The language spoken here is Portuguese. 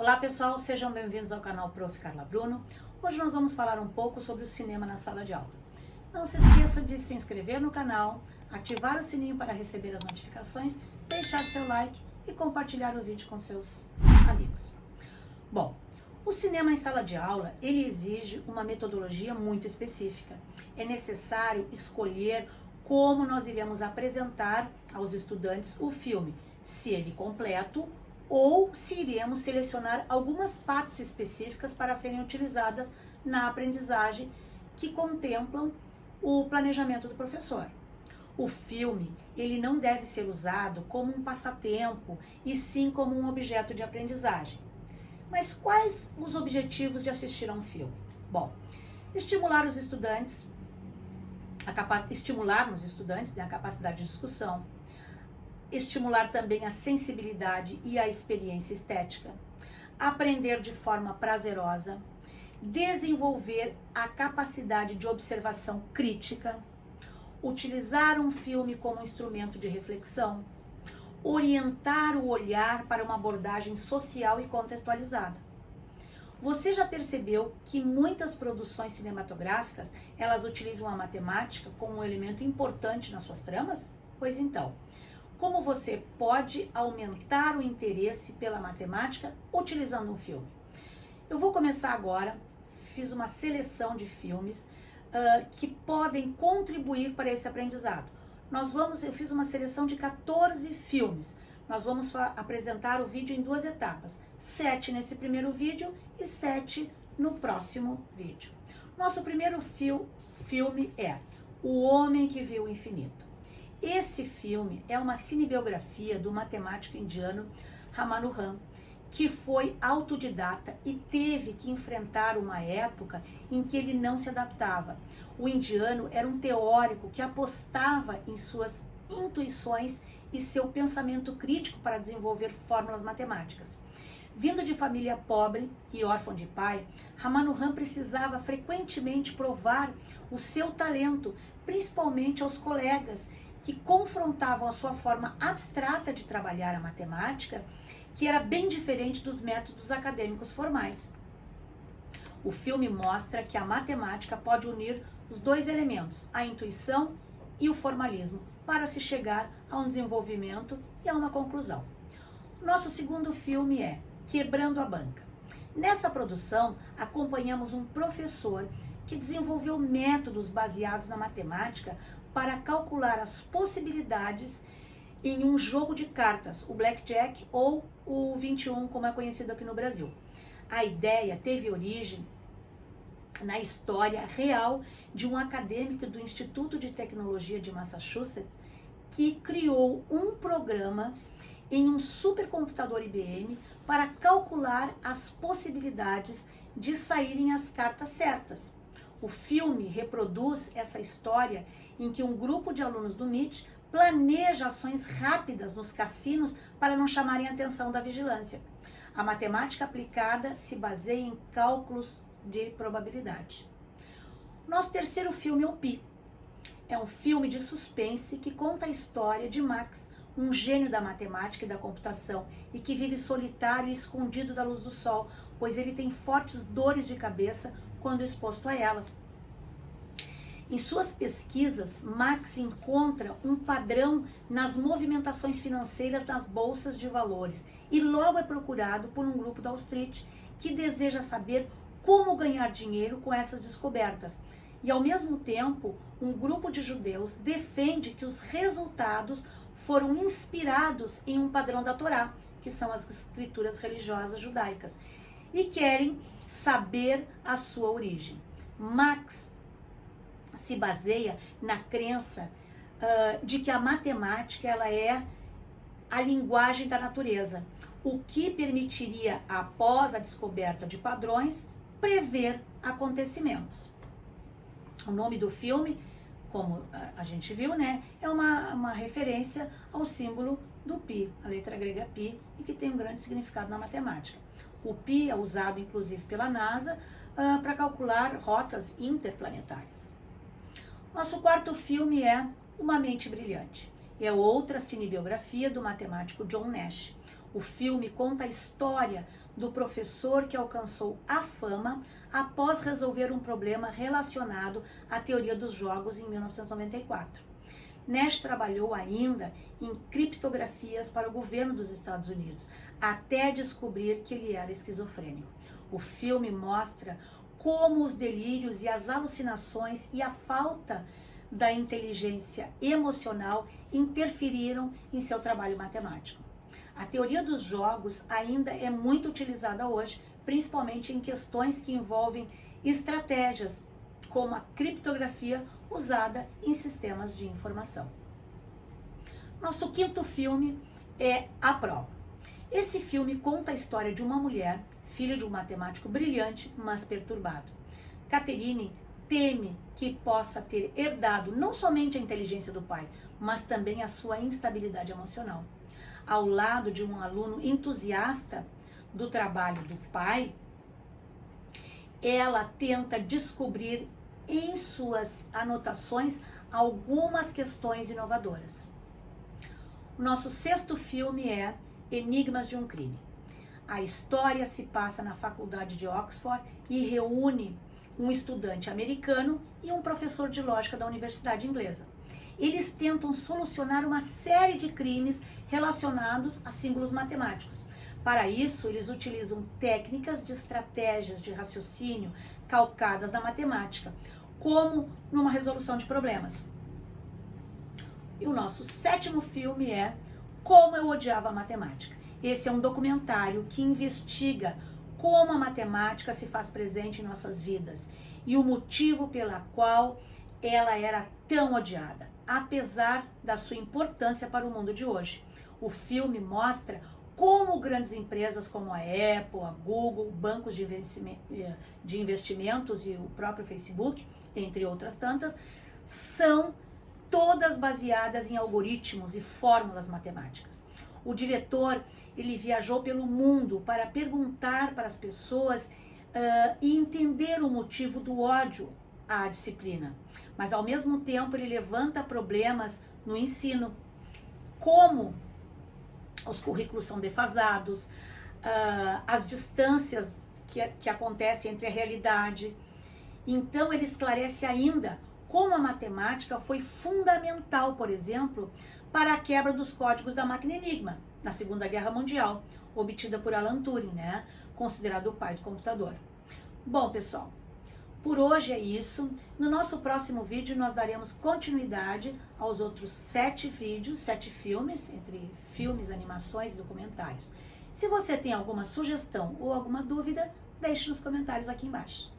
Olá pessoal, sejam bem-vindos ao canal Prof. Carla Bruno. Hoje nós vamos falar um pouco sobre o cinema na sala de aula. Não se esqueça de se inscrever no canal, ativar o sininho para receber as notificações, deixar seu like e compartilhar o vídeo com seus amigos. Bom, o cinema em sala de aula, ele exige uma metodologia muito específica. É necessário escolher como nós iremos apresentar aos estudantes o filme, se ele completo ou se iremos selecionar algumas partes específicas para serem utilizadas na aprendizagem que contemplam o planejamento do professor. O filme, ele não deve ser usado como um passatempo e sim como um objeto de aprendizagem. Mas quais os objetivos de assistir a um filme? Bom, estimular nos estudantes a capacidade de discussão, estimular também a sensibilidade e a experiência estética, aprender de forma prazerosa, desenvolver a capacidade de observação crítica, utilizar um filme como instrumento de reflexão, orientar o olhar para uma abordagem social e contextualizada. Você já percebeu que muitas produções cinematográficas, elas utilizam a matemática como um elemento importante nas suas tramas? Pois então, como você pode aumentar o interesse pela matemática utilizando um filme? Eu vou começar agora, fiz uma seleção de filmes que podem contribuir para esse aprendizado. Eu fiz uma seleção de 14 filmes. Nós vamos apresentar o vídeo em duas etapas, 7 nesse primeiro vídeo e 7 no próximo vídeo. Nosso primeiro filme é O Homem que Viu o Infinito. Esse filme é uma cinebiografia do matemático indiano Ramanujan, que foi autodidata e teve que enfrentar uma época em que ele não se adaptava. O indiano era um teórico que apostava em suas intuições e seu pensamento crítico para desenvolver fórmulas matemáticas. Vindo de família pobre e órfão de pai, Ramanujan precisava frequentemente provar o seu talento, principalmente aos colegas que confrontavam a sua forma abstrata de trabalhar a matemática, que era bem diferente dos métodos acadêmicos formais. O filme mostra que a matemática pode unir os dois elementos, a intuição e o formalismo, para se chegar a um desenvolvimento e a uma conclusão. Nosso segundo filme é Quebrando a Banca. Nessa produção, acompanhamos um professor que desenvolveu métodos baseados na matemática para calcular as possibilidades em um jogo de cartas, o Blackjack ou o 21, como é conhecido aqui no Brasil. A ideia teve origem na história real de um acadêmico do Instituto de Tecnologia de Massachusetts que criou um programa em um supercomputador IBM para calcular as possibilidades de saírem as cartas certas. O filme reproduz essa história em que um grupo de alunos do MIT planeja ações rápidas nos cassinos para não chamarem a atenção da vigilância. A matemática aplicada se baseia em cálculos de probabilidade. Nosso terceiro filme é o Pi. É um filme de suspense que conta a história de Max, um gênio da matemática e da computação e que vive solitário e escondido da luz do sol, pois ele tem fortes dores de cabeça quando exposto a ela. Em suas pesquisas, Max encontra um padrão nas movimentações financeiras nas bolsas de valores e logo é procurado por um grupo da Wall Street que deseja saber como ganhar dinheiro com essas descobertas. E ao mesmo tempo, um grupo de judeus defende que os resultados foram inspirados em um padrão da Torá, que são as escrituras religiosas judaicas, e querem saber a sua origem. Max se baseia na crença de que a matemática ela é a linguagem da natureza, o que permitiria, após a descoberta de padrões, prever acontecimentos. O nome do filme, como a gente viu, né, é uma referência ao símbolo do Pi, a letra grega Pi, e que tem um grande significado na matemática. O Pi é usado, inclusive, pela NASA para calcular rotas interplanetárias. Nosso quarto filme é Uma Mente Brilhante. É outra cinebiografia do matemático John Nash. O filme conta a história do professor que alcançou a fama após resolver um problema relacionado à teoria dos jogos em 1994. Nash trabalhou ainda em criptografias para o governo dos Estados Unidos, até descobrir que ele era esquizofrênico. O filme mostra como os delírios e as alucinações e a falta da inteligência emocional interferiram em seu trabalho matemático. A teoria dos jogos ainda é muito utilizada hoje, principalmente em questões que envolvem estratégias, como a criptografia usada em sistemas de informação. Nosso quinto filme é A Prova. Esse filme conta a história de uma mulher, filha de um matemático brilhante, mas perturbado. Catherine teme que possa ter herdado não somente a inteligência do pai, mas também a sua instabilidade emocional. Ao lado de um aluno entusiasta do trabalho do pai, ela tenta descobrir em suas anotações algumas questões inovadoras. O nosso sexto filme é Enigmas de um Crime. A história se passa na faculdade de Oxford e reúne um estudante americano e um professor de lógica da universidade inglesa. Eles tentam solucionar uma série de crimes relacionados a símbolos matemáticos. Para isso, eles utilizam técnicas de estratégias de raciocínio calcadas na matemática, como numa resolução de problemas. E o nosso sétimo filme é Como Eu Odiava a Matemática. Esse é um documentário que investiga como a matemática se faz presente em nossas vidas e o motivo pela qual ela era tão odiada, apesar da sua importância para o mundo de hoje. O filme mostra como grandes empresas como a Apple, a Google, bancos de investimentos e o próprio Facebook, entre outras tantas, são todas baseadas em algoritmos e fórmulas matemáticas. O diretor, ele viajou pelo mundo para perguntar para as pessoas e entender o motivo do ódio à disciplina. Mas, ao mesmo tempo, ele levanta problemas no ensino, como os currículos são defasados, as distâncias que acontecem entre a realidade. Então, ele esclarece ainda como a matemática foi fundamental, por exemplo, para a quebra dos códigos da máquina Enigma, na Segunda Guerra Mundial, obtida por Alan Turing, considerado o pai do computador. Bom, pessoal, por hoje é isso. No nosso próximo vídeo, nós daremos continuidade aos outros 7 filmes, entre filmes, animações e documentários. Se você tem alguma sugestão ou alguma dúvida, deixe nos comentários aqui embaixo.